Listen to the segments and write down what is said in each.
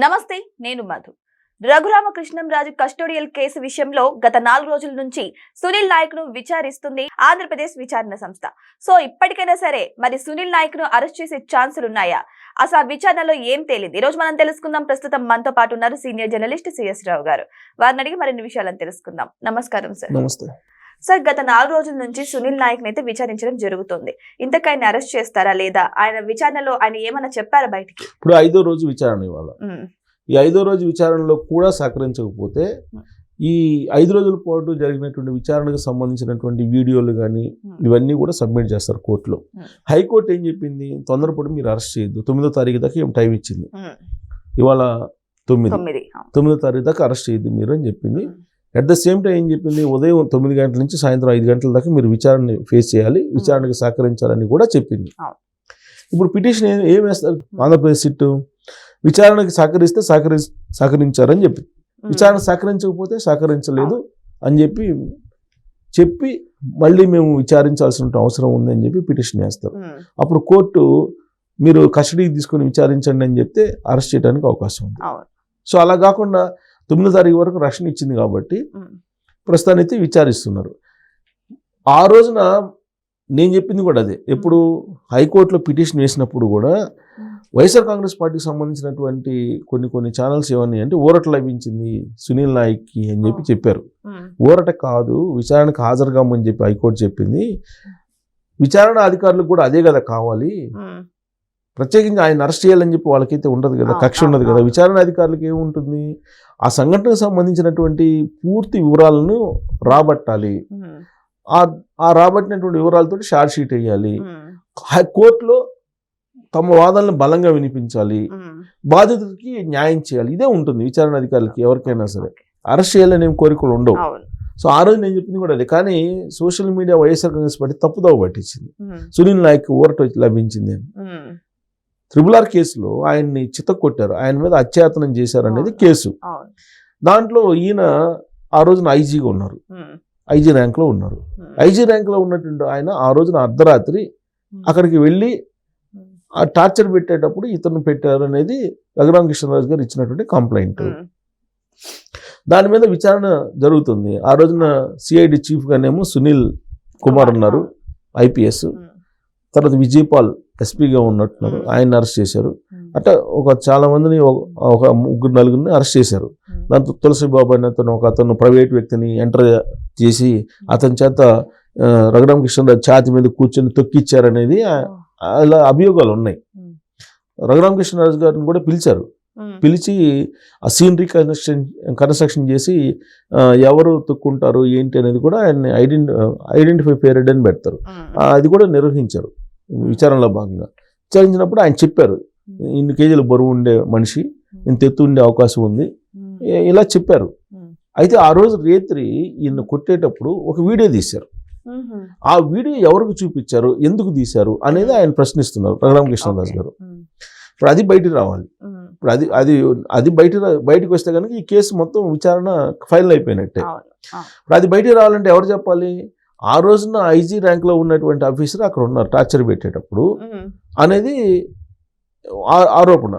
నమస్తే, నేను Madhu. Raghurama Krishnam Raju custodial case విషయంలో గత 4 రోజుల నుంచి సునీల్ నాయక్ ను విచారిస్తుంది ఆంధ్రప్రదేశ్ విచారణ సంస్థ. సో ఇప్పటికైనా సరే మరి సునీల్ నాయక్ ను అరెస్ట్ చేసే ఛాన్సులు ఉన్నాయా? అసలు ఆ విచారణలో ఏం తేలింది? ఈ రోజు మనం తెలుసుకుందాం. ప్రస్తుతం మనతో పాటు ఉన్నారు సీనియర్ జర్నలిస్ట్ సిఎస్ రావు గారు. వారిని అడిగి మరిన్ని విషయాలను తెలుసుకుందాం. నమస్కారం సార్. నమస్తే సార్, గత 4 రోజుల నుంచి సునీల్ నాయక్ అయితే విచారించడం జరుగుతుంది. ఇంతకు ఆయన అరెస్ట్ చేస్తారా లేదా? ఆయన విచారణలో ఆయన ఏమన్నా చెప్పారా బయటికి? ఇప్పుడు 5వ రోజు విచారణ ఇవాళ. ఈ 5వ రోజు విచారణలో కూడా సహకరించకపోతే ఈ 5 రోజుల పాటు జరిగినటువంటి విచారణకు సంబంధించినటువంటి వీడియోలు కానీ ఇవన్నీ కూడా సబ్మిట్ చేస్తారు కోర్టులో. హైకోర్టు ఏం చెప్పింది? తొందరపడి మీరు అరెస్ట్ చేయొద్దు, 9వ తారీఖు దాకా ఏం టైం ఇచ్చింది. ఇవాళ 9వ తారీఖు దాకా అరెస్ట్ చేయొద్దు మీరు అని చెప్పింది. అట్ ద సేమ్ టైం ఏం చెప్పింది? ఉదయం 9 గంటల నుంచి సాయంత్రం 5 గంటల దాకా మీరు విచారణ ఫేస్ చేయాలి, విచారణకు సహకరించాలని కూడా చెప్పింది. ఇప్పుడు పిటిషన్ ఏం వేస్తారు ఆంధ్రప్రదేశ్ సిట్టు? విచారణకు సహకరిస్తే సహకరించారని చెప్పింది, విచారణ సహకరించకపోతే సహకరించలేదు అని చెప్పి మళ్ళీ మేము విచారించాల్సిన అవసరం ఉందని చెప్పి పిటిషన్ వేస్తారు. అప్పుడు కోర్టు మీరు కస్టడీకి తీసుకొని విచారించండి అని చెప్తే అరెస్ట్ చేయడానికి అవకాశం ఉంది. సో అలా కాకుండా 9వ తారీఖు వరకు రక్షణ ఇచ్చింది కాబట్టి ప్రస్తుతానికి విచారిస్తున్నారు. ఆ రోజున నేను చెప్పింది కూడా అదే. ఎప్పుడు హైకోర్టులో పిటిషన్ వేసినప్పుడు కూడా వైఎస్ఆర్ కాంగ్రెస్ పార్టీకి సంబంధించినటువంటి కొన్ని ఛానల్స్ ఏమన్నాయి అంటే ఊరట లభించింది సునీల్ నాయక్కి అని చెప్పారు. ఊరట కాదు, విచారణకు హాజరు కామని చెప్పి హైకోర్టు చెప్పింది. విచారణ అధికారులకు కూడా అదే కదా కావాలి. ప్రత్యేకించి ఆయన అరెస్ట్ చేయాలని చెప్పి వాళ్ళకైతే ఉండదు కదా, కక్ష ఉండదు కదా. విచారణ అధికారులకు ఏముంటుంది? ఆ సంఘటనకు సంబంధించినటువంటి పూర్తి వివరాలను రాబట్టాలి. ఆ రాబట్టినటువంటి వివరాలతో షార్ట్ షీట్ వేయాలి. కోర్టులో తమ వాదనలను బలంగా వినిపించాలి, బాధితుడికి న్యాయం చేయాలి. ఇదే ఉంటుంది విచారణ అధికారులకి. ఎవరికైనా సరే అరెస్ట్ చేయాలని కోరికలు ఉండవు. సో ఆ రోజు నేను చెప్పింది కూడా అదే. కానీ social media YSR Congress party తప్పుదోవ పట్టించింది. సునీల్ నాయక్ ఊరట లభించింది అని. RRR కేసులో ఆయన్ని చితక్కొట్టారు, ఆయన మీద అత్యాయతనం చేశారు అనేది కేసు. దాంట్లో ఈయన ఆ రోజున ఐజీగా ఉన్నారు, ఐజీ ర్యాంక్లో ఉన్నారు. ఐజీ ర్యాంక్లో ఉన్నటువంటి ఆయన ఆ రోజున అర్ధరాత్రి అక్కడికి వెళ్ళి ఆ టార్చర్ పెట్టేటప్పుడు ఇతను పెట్టారు అనేది రఘురామకృష్ణరాజు గారు ఇచ్చినటువంటి కంప్లైంట్. దాని మీద విచారణ జరుగుతుంది. ఆ రోజున సిఐడి చీఫ్గానేమో సునీల్ కుమార్ ఉన్నారు, ఐపీఎస్. తర్వాత విజయపాల్ ఎస్పీగా ఉన్నట్టున్నారు, ఆయన అరెస్ట్ చేశారు. అట్లా చాలా మందిని, ఒక 3-4 అరెస్ట్ చేశారు. దాంతో తులసి బాబు అనే అతను ప్రైవేట్ వ్యక్తిని ఎంటర్ చేసి అతని చేత రఘురామకృష్ణరాజు ఛాతి మీద కూర్చొని తొక్కిచ్చారనేది అలా అభియోగాలు ఉన్నాయి. రఘురామకృష్ణరాజు గారిని కూడా పిలిచి ఆ సీనరీ కన్స్ట్రక్షన్ చేసి ఎవరు తొక్కుంటారు ఏంటి అనేది కూడా ఆయన ఐడెంటిఫై పీరియడ్ అని పెడతారు. అది కూడా నిర్వహించారు విచారణలో భాగంగా. విచారించినప్పుడు ఆయన చెప్పారు, ఇన్ని కేజీల బరువు ఉండే మనిషి, ఇంత ఎత్తు ఉండే అవకాశం ఉంది, ఇలా చెప్పారు. అయితే ఆ రోజు రాత్రి ఈయన కొట్టేటప్పుడు ఒక వీడియో తీశారు. ఆ వీడియో ఎవరికి చూపించారు, ఎందుకు తీశారు అనేది ఆయన ప్రశ్నిస్తున్నారు రఘురామకృష్ణరాజు గారు. ఇప్పుడు అది బయటికి రావాలి. ఇప్పుడు అది బయటకు వస్తే కనుక ఈ కేసు మొత్తం విచారణ ఫైనల్ అయిపోయినట్టే. ఇప్పుడు అది బయటికి రావాలంటే ఎవరు చెప్పాలి? ఆ రోజున ఐజీ ర్యాంక్లో ఉన్నటువంటి ఆఫీసర్ అక్కడ ఉన్నారు టార్చర్ పెట్టేటప్పుడు అనేది ఆరోపణ.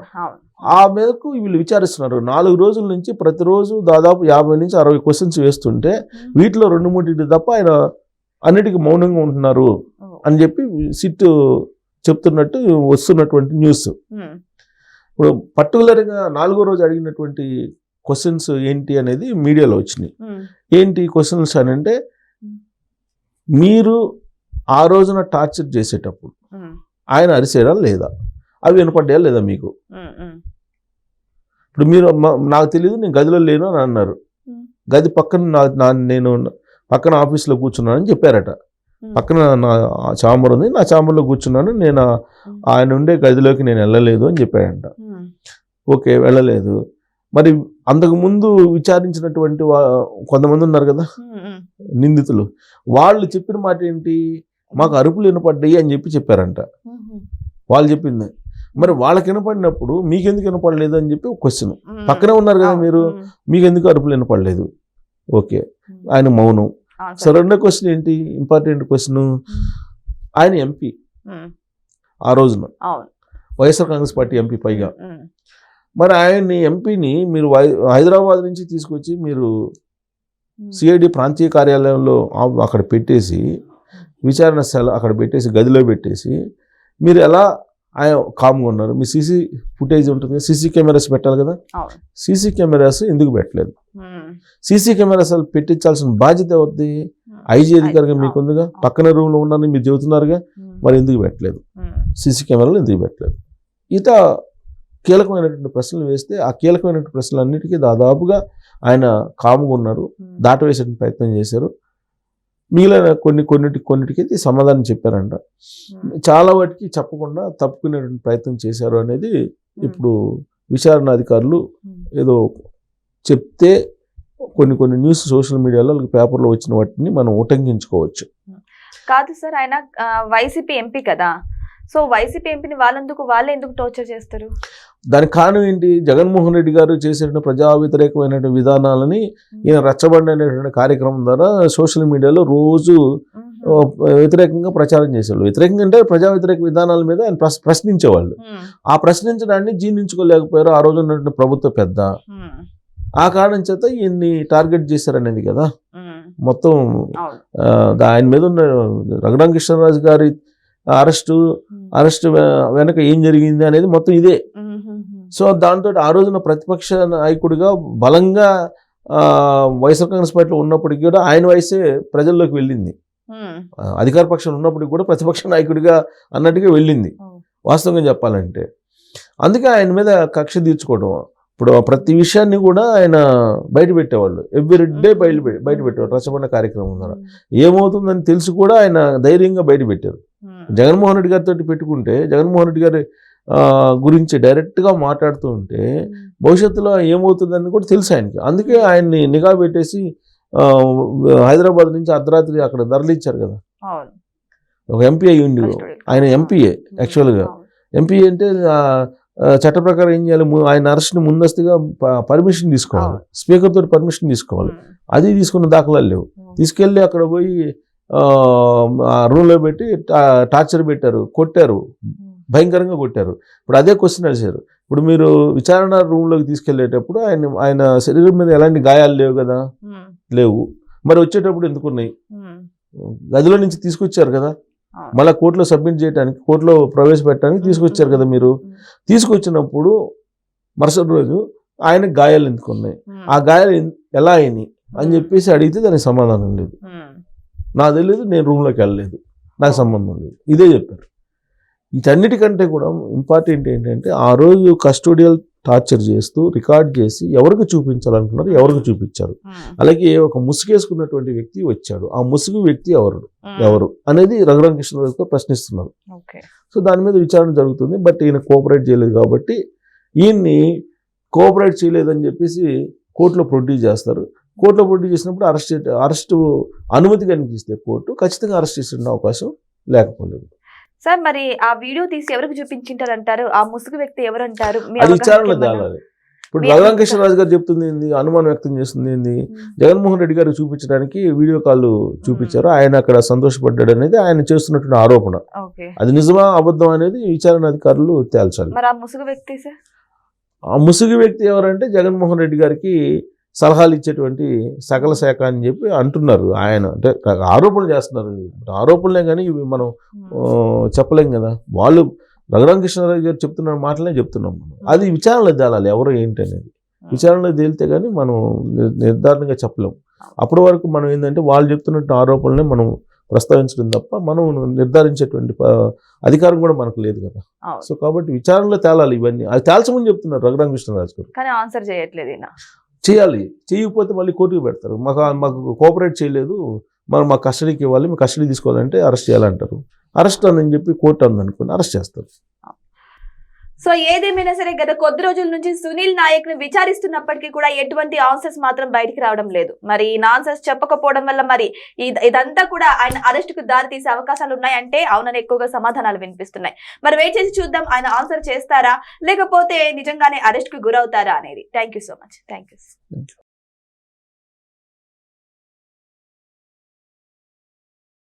ఆ మేరకు వీళ్ళు విచారిస్తున్నారు. 4 రోజుల నుంచి ప్రతిరోజు దాదాపు 50 నుంచి 60 క్వశ్చన్స్ వేస్తుంటే వీటిలో 2-3 తప్ప ఆయన అన్నిటికీ మౌనంగా ఉంటున్నారు అని చెప్పి సిట్ చెప్తున్నట్టు వస్తున్నటువంటి న్యూస్. ఇప్పుడు పర్టికులర్గా 4వ రోజు అడిగినటువంటి క్వశ్చన్స్ ఏంటి అనేది మీడియాలో వచ్చినాయి. ఏంటి క్వశ్చన్స్ అని అంటే, మీరు ఆ రోజున టార్చర్ చేసేటప్పుడు ఆయన అరిసేయడా లేదా, అవి వినపడ్డా లేదా మీకు? ఇప్పుడు మీరు నాకు తెలియదు, నేను గదిలో లేను అని అన్నారు. గది పక్కన నేను పక్కన ఆఫీస్లో కూర్చున్నానని చెప్పారట. పక్కన నా ఛాంబర్ ఉంది, నా ఛాంబర్లో కూర్చున్నాను, నేను ఆయన ఉండే గదిలోకి నేను వెళ్ళలేదు అని చెప్పాడంట. ఓకే, వెళ్ళలేదు. మరి అంతకుముందు విచారించినటువంటి కొంతమంది ఉన్నారు కదా నిందితులు, వాళ్ళు చెప్పిన మాట ఏంటి? మాకు అరుపులు వినపడ్డాయి అని చెప్పారంట. వాళ్ళు చెప్పింది. మరి వాళ్ళకి వినపడినప్పుడు మీకెందుకు వినపడలేదు అని చెప్పి ఒక క్వశ్చన్. పక్కనే ఉన్నారు కదా మీరు, మీకెందుకు అరుపులు వినపడలేదు? ఓకే, ఆయన మౌనం. సో రెండో క్వశ్చన్ ఏంటి? ఇంపార్టెంట్ క్వశ్చన్, ఆయన ఎంపీ ఆ రోజున వైఎస్ఆర్ కాంగ్రెస్ పార్టీ ఎంపీ పైగా. మరి ఆయన్ని ఎంపీని మీరు హైదరాబాద్ నుంచి తీసుకొచ్చి మీరు సిఐడి ప్రాంతీయ కార్యాలయంలో అక్కడ పెట్టేసి విచారణ సెల అక్కడ పెట్టేసి గదిలో పెట్టేసి మీరు ఎలా ఆయన కామ్గా ఉన్నారు? మీ సీసీ ఫుటేజ్ ఉంటుంది, సీసీ కెమెరాస్ పెట్టాలి కదా. సీసీ కెమెరాస్ ఎందుకు పెట్టలేదు? సీసీ కెమెరాస్ పెట్టించాల్సిన బాధ్యత అవుద్ది ఐజీ అధికారిగా మీకుందిగా. పక్కన రూమ్లో ఉన్నారని మీరు చెబుతున్నారుగా, మరి ఎందుకు పెట్టలేదు? సీసీ కెమెరాలు ఎందుకు పెట్టలేదు? ఇత కీలకమైనటువంటి ప్రశ్నలు వేస్తే ఆ కీలకమైనటువంటి ప్రశ్నలన్నిటికీ దాదాపుగా ఆయన కామ్గా ఉన్నారు, దాటవేసే ప్రయత్నం చేశారు. మిగిలిన కొన్నిటికి సమాధానం చెప్పారంట. చాలా వాటికి చెప్పకుండా తప్పుకునేటువంటి ప్రయత్నం చేశారు అనేది ఇప్పుడు విచారణ అధికారులు ఏదో చెప్తే కొన్ని న్యూస్ సోషల్ మీడియాలో పేపర్లో వచ్చిన వాటిని మనం ఉటంకించుకోవచ్చు. కాదు సార్, ఆయన వైసీపీ ఎంపీ కదా, సో వైసీపీ ఎంపీని వాళ్ళే ఎందుకు టార్చర్ చేస్తారు? దానికి కారణం ఏంటి? జగన్మోహన్ రెడ్డి గారు చేసేటువంటి ప్రజా వ్యతిరేకమైనటువంటి విధానాలని ఈయన రచ్చబండి అనేటువంటి కార్యక్రమం ద్వారా సోషల్ మీడియాలో రోజు వ్యతిరేకంగా ప్రచారం చేసేవాళ్ళు. వ్యతిరేకంగా అంటే ప్రజా వ్యతిరేక విధానాల మీద ఆయన ప్రశ్నించేవాళ్ళు. ఆ ప్రశ్నించడాన్ని జీర్ణించుకోలేకపోయారు ఆ రోజు ఉన్నటువంటి ప్రభుత్వ పెద్ద. ఆ కారణం చేత ఈయన్ని టార్గెట్ చేశారనేది కదా మొత్తం. ఆయన మీద ఉన్న రఘురామ కృష్ణరాజు గారి అరెస్ట్ వెనక ఏం జరిగింది అనేది మొత్తం ఇదే. సో దాంతో ఆ రోజున ప్రతిపక్ష నాయకుడిగా బలంగా వైఎస్ఆర్ కాంగ్రెస్ పార్టీలో ఉన్నప్పటికీ కూడా ఆయన వయసే ప్రజల్లోకి వెళ్ళింది. అధికార పక్షంలో ఉన్నప్పటికీ కూడా ప్రతిపక్ష నాయకుడిగా అన్నట్టుగా వెళ్ళింది వాస్తవంగా చెప్పాలంటే. అందుకే ఆయన మీద కక్ష తీర్చుకోవడం. ఇప్పుడు ప్రతి విషయాన్ని కూడా ఆయన బయట పెట్టేవాళ్ళు, ఎవ్రీడే బయట పెట్టేవాళ్ళు రచబండ కార్యక్రమం ద్వారా. ఏమవుతుందని తెలిసి కూడా ఆయన ధైర్యంగా బయట పెట్టారు. జగన్మోహన్ రెడ్డి గారితో పెట్టుకుంటే జగన్మోహన్ రెడ్డి గారి గురించి డైరెక్ట్గా మాట్లాడుతూ ఉంటే భవిష్యత్తులో ఏమవుతుందని కూడా తెలుసు ఆయనకి. అందుకే ఆయన్ని నిఘా పెట్టేసి హైదరాబాద్ నుంచి అర్ధరాత్రి అక్కడ తరలించారు కదా. ఒక ఎంపీ అయ్యి ఉండి, ఆయన ఎంపీఏ యాక్చువల్గా. ఎంపీ అంటే చట్ట ప్రకారం ఏం చేయాలి? ఆయన అరెస్ట్ని ముందస్తుగా పర్మిషన్ తీసుకోవాలి, స్పీకర్ తోటి పర్మిషన్ తీసుకోవాలి. అది తీసుకున్న దాఖలాలు లేవు. తీసుకెళ్ళి అక్కడ పోయి రూమ్లో పెట్టి టార్చర్ పెట్టారు, కొట్టారు, భయంకరంగా కొట్టారు. ఇప్పుడు అదే క్వశ్చన్ అడిగారు. ఇప్పుడు మీరు విచారణ రూమ్లోకి తీసుకెళ్లేటప్పుడు ఆయన శరీరం మీద ఎలాంటి గాయాలు లేవు కదా, లేవు. మరి వచ్చేటప్పుడు ఎందుకున్నాయి? గదిలో నుంచి తీసుకొచ్చారు కదా, మళ్ళీ కోర్టులో సబ్మిట్ చేయడానికి, కోర్టులో ప్రవేశపెట్టడానికి తీసుకొచ్చారు కదా. మీరు తీసుకొచ్చినప్పుడు మరుసటి రోజు ఆయన గాయాలు ఎందుకున్నాయి, ఆ గాయాలు ఎలా అయినాయి అని చెప్పేసి అడిగితే దానికి సమాధానం లేదు. నాకు తెలియదు, నేను రూమ్లోకి వెళ్ళలేదు, నాకు సంబంధం లేదు, ఇదే చెప్పారు. వీటన్నిటికంటే కూడా ఇంపార్టెంట్ ఏంటంటే ఆ రోజు కస్టోడియల్ టార్చర్ చేస్తూ రికార్డ్ చేసి ఎవరికి చూపించాలనుకున్నారు, ఎవరికి చూపించారు. అలాగే ఒక ముసుగేసుకున్నటువంటి వ్యక్తి వచ్చాడు, ఆ ముసుగు వ్యక్తి ఎవరు అనేది రఘురామ కృష్ణరాజుతో ప్రశ్నిస్తున్నారు. సో దాని మీద విచారణ జరుగుతుంది. బట్ ఈయన కోఆపరేట్ చేయలేదు కాబట్టి ఈయన్ని కోఆపరేట్ చేయలేదని చెప్పేసి కోర్టులో ప్రొడ్యూస్ చేస్తారు. కోర్టులో ప్రొడ్యూస్ చేసినప్పుడు అరెస్ట్ అనుమతి కనిపిస్తే కోర్టు ఖచ్చితంగా అరెస్ట్ చేసే అవకాశం లేకపోలేదు. సార్, మరి ఆ వీడియో తీసి ఎవరికి చూపించింటారు అంటారు? ఆ ముసుగు వ్యక్తి ఎవరు అంటారు? అది విచారణలో తేలాలి. ఇప్పుడు రఘురామ కృష్ణరాజు గారు చెప్తుంది ఏంది, అనుమానం వ్యక్తం చేస్తుంది ఏంది, జగన్మోహన్ రెడ్డి గారు చూపించడానికి వీడియో కాల్ చూపించారు, ఆయన అక్కడ సంతోషపడ్డాడు అనేది ఆయన చేస్తున్నటువంటి ఆరోపణ. అది నిజమా అబద్ధం అనేది విచారణ అధికారులు తేల్చాలి. మరి ఆ ముసుగు వ్యక్తి సార్, ఆ ముసుగు వ్యక్తి ఎవరంటే జగన్మోహన్ రెడ్డి గారికి సలహాలు ఇచ్చేటువంటి సకల శాఖ అని చెప్పి అంటున్నారు. ఆయన అంటే ఆరోపణలు చేస్తున్నారు. ఆరోపణలే కానీ ఇవి మనం చెప్పలేం కదా. వాళ్ళు రఘురామ కృష్ణరాజు గారు చెప్తున్న మాటలనే చెప్తున్నాం మనం. అది విచారణలో తేలాలి ఎవరు ఏంటి అనేది. విచారణలో తేలితే కానీ మనం నిర్ధారణగా చెప్పలేం. అప్పటి వరకు మనం ఏంటంటే వాళ్ళు చెప్తున్నట్టు ఆరోపణలనే మనం ప్రస్తావించడం తప్ప మనం నిర్ధారించేటువంటి అధికారం కూడా మనకు లేదు కదా. సో కాబట్టి విచారణలో తేలాలి ఇవన్నీ. అది తేల్చమని చెప్తున్నారు రఘురామ కృష్ణరాజు గారు. కానీ ఆన్సర్ చేయట్లేదు. చేయాలి, చేయకపోతే మళ్ళీ కోర్టుకు పెడతారు. మాకు కోఆపరేట్ చేయలేదు, మనం మా కస్టడీకి ఇవ్వాలి, మీ కస్టడీ తీసుకోవాలంటే అరెస్ట్ చేయాలంటారు. అరెస్ట్ అని చెప్పి కోర్టు అందనుకోండి, అరెస్ట్ చేస్తారు. సో ఏదేమైనా సరే గత కొద్ది రోజుల నుంచి సునీల్ నాయక్ ను విచారిస్తున్నప్పటికీ కూడా ఎటువంటి ఆన్సర్స్ మాత్రం బయటికి రావడం లేదు. మరి ఈ ఆన్సర్స్ చెప్పకపోవడం వల్ల మరి ఇదంతా కూడా ఆయన అరెస్ట్ కు దారి తీసే అవకాశాలు ఉన్నాయంటే అవునని ఎక్కువగా సమాధానాలు వినిపిస్తున్నాయి. మరి వెయిట్ చేసి చూద్దాం ఆయన ఆన్సర్ చేస్తారా లేకపోతే నిజంగానే అరెస్ట్ కు గురవుతారా అనేది. Thank you so much. Thank you.